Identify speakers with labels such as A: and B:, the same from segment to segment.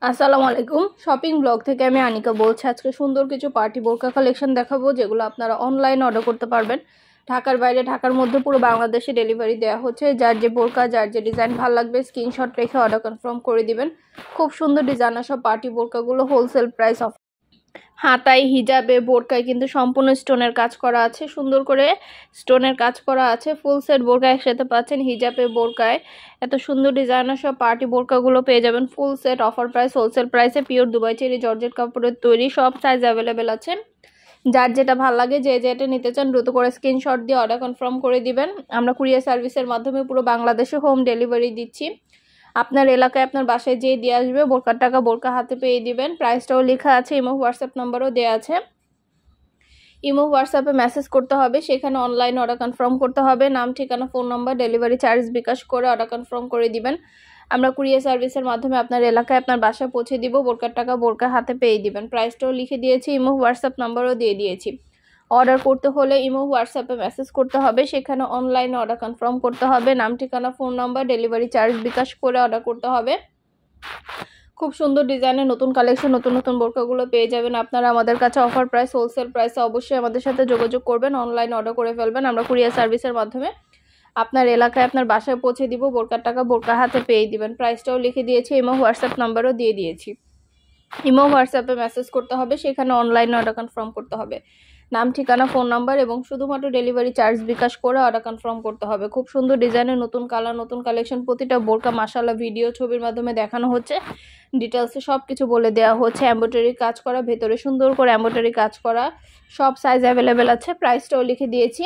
A: আসসালামু আলাইকুম। Shopping blog থেকে আমি আনিকা বলছি। আজকে সুন্দর কিছু পার্টি বোরকা কালেকশন দেখাবো, যেগুলো আপনারা অনলাইন অর্ডার করতে পারবেন। ঢাকার বাইরে, ঢাকার মধ্যে পুরো বাংলাদেশে ডেলিভারি দেওয়া হচ্ছে। যার যে বোরকা, যার যে ডিজাইন ভালো লাগবে স্ক্রিনশট রেখে অর্ডার কনফার্ম করে দিবেন। খুব সুন্দর ডিজাইনার সব পার্টি বোরকাগুলো হোলসেল প্রাইস অফ। হাতায়, হিজাবে, বোরকায় কিন্তু সম্পূর্ণ স্টোনের কাজ করা আছে। সুন্দর করে স্টোনের কাজ করা আছে। ফুল সেট বোরকা একসাথে পাচ্ছেন। হিজাবে, বোরকায় এত সুন্দর ডিজাইনার সব পার্টি বোরকাগুলো পেয়ে যাবেন full set offer price, wholesale প্রাইসে। পিওর দুবাই চেরি জর্জেট কাপড়ের তৈরি, সব সাইজ অ্যাভেলেবেল আছে। যার যেটা ভালো লাগে, যে যেটা নিতে চান দ্রুত করে স্ক্রিনশট দিয়ে অর্ডার কনফার্ম করে দিবেন। আমরা কুরিয়ার সার্ভিসের মাধ্যমে পুরো বাংলাদেশে হোম ডেলিভারি দিচ্ছি। আপনার এলাকায় আপনার বাসায় যেয়ে দিয়ে আসবে, বোরকার টাকা বোরকা হাতে পেয়ে দিবেন। প্রাইসটাও লেখা আছে, ইমো হোয়াটসঅ্যাপ নাম্বারও দেওয়া আছে। ইমো হোয়াটসঅ্যাপে মেসেজ করতে হবে, সেখানে অনলাইন অর্ডার কনফার্ম করতে হবে। নাম, ঠিকানা, phone number, delivery charge bKash করে অর্ডার কনফার্ম করে দিবেন। আমরা কুরিয়ার সার্ভিসের মাধ্যমে আপনার এলাকায় আপনার বাসায় পৌঁছে দিব। বোরকার টাকা বোরকা হাতে পেয়ে দিবেন। প্রাইসটাও লিখে দিয়েছি, ইমো হোয়াটসঅ্যাপ নাম্বারও দিয়ে দিয়েছি। অর্ডার করতে হলে ইমো হোয়াটসঅ্যাপে মেসেজ করতে হবে, সেখানে অনলাইন অর্ডার কনফার্ম করতে হবে। নাম, ঠিকানা, phone number, delivery charge bKash করে অর্ডার করতে হবে। খুব সুন্দর ডিজাইনের নতুন কালেকশন, নতুন নতুন বোরকাগুলো পেয়ে যাবেন আপনারা আমাদের কাছে অফার প্রাইস, হোলসেল প্রাইসে। অবশ্যই আমাদের সাথে যোগাযোগ করবেন, অনলাইন অর্ডার করে ফেলবেন। আমরা কুরিয়ার সার্ভিসের মাধ্যমে আপনার এলাকায় আপনার বাসায় পৌঁছে দিব। বোরকার টাকা বোরকা হাতে পেয়ে দিবেন। প্রাইসটাও লিখে দিয়েছি, ইমো হোয়াটসঅ্যাপ নাম্বারও দিয়ে দিয়েছি। ইমো হোয়াটসঅ্যাপে মেসেজ করতে হবে, সেখানে অনলাইন অর্ডার কনফার্ম করতে হবে। নাম, ঠিকানা, ফোন নাম্বার এবং শুধুমাত্র ডেলিভারি চার্জ বিকাশ করে অর্ডার কনফার্ম করতে হবে। খুব সুন্দর ডিজাইনের নতুন কালার, নতুন কালেকশন, প্রতিটা বোরকা মাশাআল্লাহ ভিডিও ছবির মাধ্যমে দেখানো হচ্ছে। ডিটেলসে সব কিছু বলে দেওয়া হচ্ছে। এমব্রয়ডারি কাজ করা, ভেতরে সুন্দর করে এমব্রয়ডারি কাজ করা, সব সাইজ অ্যাভেলেবেল আছে। প্রাইসটাও লিখে দিয়েছি।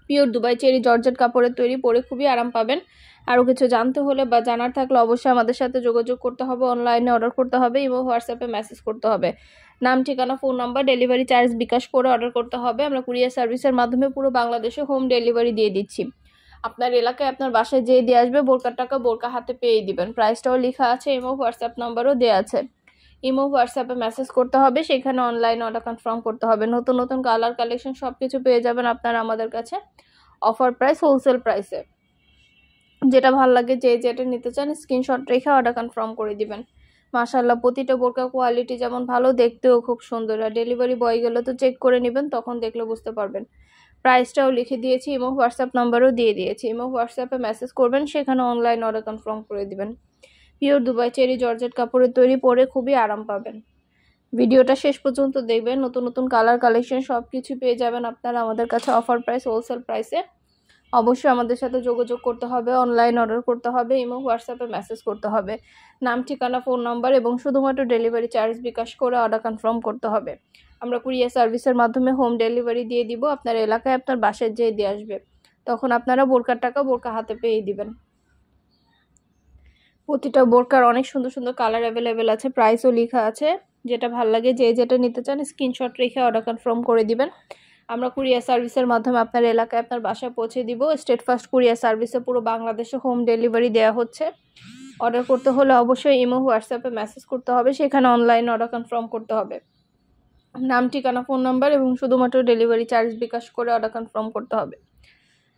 A: পিওর দুবাই চেরি জর্জেট কাপড়ের তৈরি, পরে খুবই আরাম পাবেন। আরও কিছু জানতে হলে বা জানার থাকলে অবশ্যই আমাদের সাথে যোগাযোগ করতে হবে, অনলাইনে অর্ডার করতে হবে, ইমো হোয়াটসঅ্যাপে মেসেজ করতে হবে। নাম, ঠিকানা, phone number, delivery charge bKash করে অর্ডার করতে হবে। আমরা কুরিয়ার সার্ভিসের মাধ্যমে পুরো বাংলাদেশে হোম ডেলিভারি দিয়ে দিচ্ছি। আপনার এলাকায় আপনার বাসায় যেয়ে দিয়ে আসবে, বোরকার টাকা বোরকা হাতে পেয়ে দিবেন। প্রাইসটাও লেখা আছে, ইমো হোয়াটসঅ্যাপ নাম্বারও দেওয়া আছে। ইমো হোয়াটসঅ্যাপে মেসেজ করতে হবে, সেখানে অনলাইন অর্ডার কনফার্ম করতে হবে। নতুন নতুন কালার কালেকশন সব কিছু পেয়ে যাবেন আপনারা আমাদের কাছে অফার প্রাইস, হোলসেল প্রাইসে। যেটা ভালো লাগে, যে যেটা নিতে চান স্ক্রিনশট রেখে অর্ডার কনফার্ম করে দিবেন। মাশাআল্লাহ প্রতিটা বোরকা কোয়ালিটি যেমন ভালো, দেখতেও খুব সুন্দর। আর ডেলিভারি বয় গেলে তো চেক করে নেবেন, তখন দেখলে বুঝতে পারবেন। প্রাইসটাও লিখে দিয়েছি, ইমো হোয়াটসঅ্যাপ নাম্বারও দিয়ে দিয়েছি। ইমো হোয়াটসঅ্যাপে মেসেজ করবেন, সেখানে অনলাইন অর্ডার কনফার্ম করে দিবেন। পিওর দুবাই চেরি জর্জেট কাপড়ের তৈরি, পরে খুবই আরাম পাবেন। ভিডিওটা শেষ পর্যন্ত দেখবেন। নতুন নতুন কালার কালেকশন সব কিছু পেয়ে যাবেন আপনারা আমাদের কাছে অফার প্রাইস, হোলসেল প্রাইসে। অবশ্যই আমাদের সাথে যোগাযোগ করতে হবে, অনলাইন অর্ডার করতে হবে, ইমো হোয়াটসঅ্যাপে মেসেজ করতে হবে। নাম, ঠিকানা, ফোন নাম্বার এবং শুধুমাত্র ডেলিভারি চার্জ বিকাশ করে অর্ডার কনফার্ম করতে হবে। আমরা কুরিয়ার সার্ভিসের মাধ্যমে হোম ডেলিভারি দিয়ে দিব। আপনার এলাকায় আপনার বাসায় যেয়ে দিয়ে আসবে, তখন আপনারা বোরকার টাকা বোরকা হাতে পেয়ে দিবেন। প্রতিটা বোরকার অনেক সুন্দর সুন্দর কালার অ্যাভেলেবেল আছে, প্রাইসও লেখা আছে। যেটা ভালো লাগে, যে যেটা নিতে চান স্ক্রিনশট রেখে অর্ডার কনফার্ম করে দিবেন। আমরা কুরিয়ার সার্ভিসের মাধ্যমে আপনার এলাকায় আপনার বাসায় পৌঁছে দিব। স্টেট ফার্স্ট কুরিয়ার সার্ভিসে পুরো বাংলাদেশে হোম ডেলিভারি দেওয়া হচ্ছে। অর্ডার করতে হলে অবশ্যই ইমো হোয়াটসঅ্যাপে মেসেজ করতে হবে, সেখানে অনলাইন অর্ডার কনফার্ম করতে হবে। নাম, ঠিকানা, ফোন নাম্বার এবং শুধুমাত্র ডেলিভারি চার্জ বিকাশ করে অর্ডার কনফার্ম করতে হবে।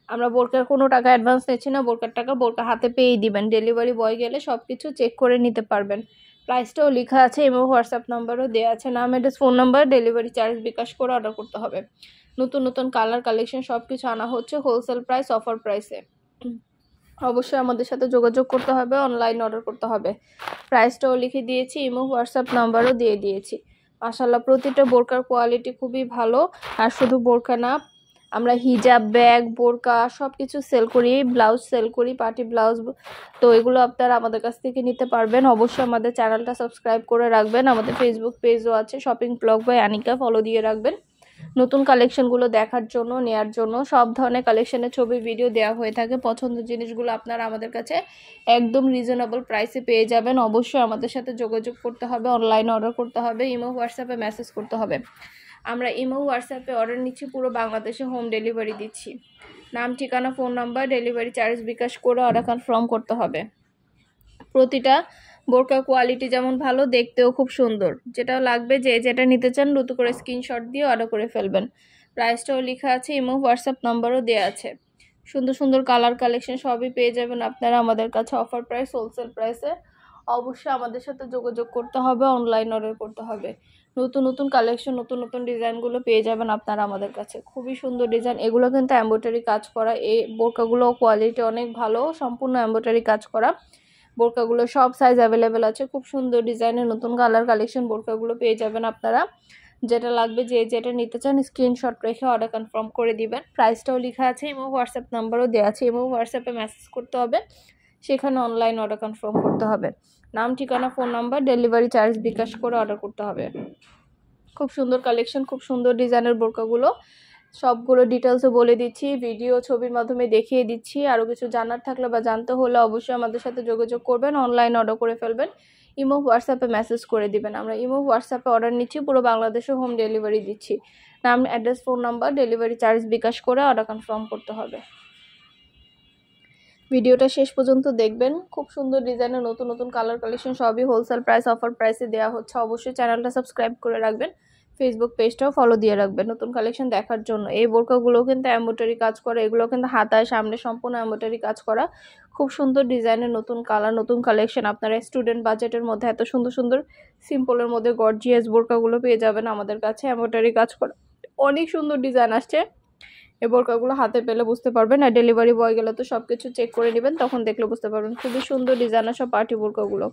A: আমরা বোরকার কোনো টাকা অ্যাডভান্স নিচ্ছি না, বোরকার টাকা বোরকা হাতে পেয়েই দিবেন। ডেলিভারি বয় গেলে সব কিছু চেক করে নিতে পারবেন। প্রাইসটাও লেখা আছে, ইমো হোয়াটসঅ্যাপ নাম্বারও দেওয়া আছে। নাম, address, phone number, delivery charge bKash করে অর্ডার করতে হবে। নতুন নতুন কালার কালেকশন সব কিছু আনা হচ্ছে হোলসেল প্রাইস, অফার প্রাইসে। অবশ্যই আমাদের সাথে যোগাযোগ করতে হবে, অনলাইন অর্ডার করতে হবে। প্রাইসটাও লিখে দিয়েছি, ইমো হোয়াটসঅ্যাপ নাম্বারও দিয়ে দিয়েছি। মাশাআল্লাহ প্রতিটা বোরকার কোয়ালিটি খুবই ভালো। আর শুধু বোরকা না, আমরা হিজাব, ব্যাগ, বোরকা সব কিছু সেল করি, ব্লাউজ সেল করি, পার্টি ব্লাউজ। তো এগুলো আপনারা আমাদের কাছ থেকে নিতে পারবেন। অবশ্যই আমাদের চ্যানেলটা সাবস্ক্রাইব করে রাখবেন। আমাদের ফেসবুক পেজও আছে, shopping blog by Anika, follow দিয়ে রাখবেন। নতুন কালেকশনগুলো দেখার জন্য, নেয়ার জন্য। সব ধরনের কালেকশনের ছবি, ভিডিও দেওয়া হয়ে থাকে। পছন্দের জিনিসগুলো আপনারা আমাদের কাছে একদম রিজনেবল প্রাইসে পেয়ে যাবেন। অবশ্যই আমাদের সাথে যোগাযোগ করতে হবে, অনলাইনে অর্ডার করতে হবে, ইমো হোয়াটসঅ্যাপে মেসেজ করতে হবে। আমরা ইমো হোয়াটসঅ্যাপে অর্ডার নিচ্ছি, পুরো বাংলাদেশে হোম ডেলিভারি দিচ্ছি। নাম, ঠিকানা, phone number, delivery charge bKash করে অর্ডার কনফার্ম করতে হবে। প্রতিটা বোরকা কোয়ালিটি যেমন ভালো, দেখতেও খুব সুন্দর। যেটা লাগবে, যে যেটা নিতে চান দ্রুত করে স্ক্রিনশট দিয়ে অর্ডার করে ফেলবেন। প্রাইসটাও লেখা আছে, ইমো হোয়াটসঅ্যাপ নাম্বারও দেওয়া আছে। সুন্দর সুন্দর কালার কালেকশন সবই পেয়ে যাবেন আপনারা আমাদের কাছে অফার প্রাইস, হোলসেল প্রাইসে। অবশ্যই আমাদের সাথে যোগাযোগ করতে হবে, অনলাইন অর্ডার করতে হবে। নতুন নতুন কালেকশন, নতুন নতুন ডিজাইনগুলো পেয়ে যাবেন আপনারা আমাদের কাছে। খুবই সুন্দর ডিজাইন, এগুলো কিন্তু এমব্রয়ডারি কাজ করা। এই বোরকাগুলো কোয়ালিটি অনেক ভালো, সম্পূর্ণ এমব্রয়ডারি কাজ করা। বোরকাগুলো সব সাইজ অ্যাভেলেবেল আছে। খুব সুন্দর ডিজাইনের নতুন কালার কালেকশন বোরকাগুলো পেয়ে যাবেন আপনারা। যেটা লাগবে, যে যেটা নিতে চান স্ক্রিনশট রেখে অর্ডার কনফার্ম করে দিবেন। প্রাইসটাও লেখা আছে, এবং হোয়াটসঅ্যাপ নাম্বারও দেওয়া আছে, এবং হোয়াটসঅ্যাপে মেসেজ করতে হবে, সেখানে অনলাইন অর্ডার কনফার্ম করতে হবে। নাম, ঠিকানা, phone number, delivery charge bKash করে অর্ডার করতে হবে। খুব সুন্দর কালেকশন, খুব সুন্দর ডিজাইনের বোরকাগুলো, সবগুলো ডিটেলসে বলে দিচ্ছি, ভিডিও ছবির মাধ্যমে দেখিয়ে দিচ্ছি। আরও কিছু জানার থাকলে বা জানতে হলে অবশ্যই আমাদের সাথে যোগাযোগ করবেন, অনলাইন অর্ডার করে ফেলবেন, ইমো হোয়াটসঅ্যাপে মেসেজ করে দিবেন। আমরা ইমো হোয়াটসঅ্যাপে অর্ডার নিচ্ছি, পুরো বাংলাদেশে হোম ডেলিভারি দিচ্ছি। নাম, address, phone number, delivery charge bKash করে অর্ডার কনফার্ম করতে হবে। ভিডিওটা শেষ পর্যন্ত দেখবেন। খুব সুন্দর ডিজাইনের নতুন নতুন কালার কালেকশন সবই হোলসেল প্রাইস, অফার প্রাইসে দেওয়া হচ্ছে। অবশ্যই চ্যানেলটা সাবস্ক্রাইব করে রাখবেন, ফেসবুক পেজটাও ফলো দিয়ে রাখবেন নতুন কালেকশন দেখার জন্য। এই বোরকাগুলো কিন্তু এমব্রয়ডারি কাজ করা, এগুলো কিন্তু হাতায় সামনে সম্পূর্ণ এমব্রয়ডারি কাজ করা। খুব সুন্দর ডিজাইনের নতুন কালার, নতুন কালেকশন। আপনারা স্টুডেন্ট বাজেটের মধ্যে এত সুন্দর সুন্দর সিম্পলের মধ্যে গর্জিয়াস বোরকাগুলো পেয়ে যাবেন আমাদের কাছে, এমব্রয়ডারি কাজ করা। অনেক সুন্দর ডিজাইন আসছে। এই বোরকাগুলো হাতে পেলে বুঝতে পারবেন, আর ডেলিভারি বয় গেলে তো সবকিছু চেক করে নেবেন, তখন দেখলে বুঝতে পারবেন। খুবই সুন্দর ডিজাইন সব পার্টি বোরকাগুলো।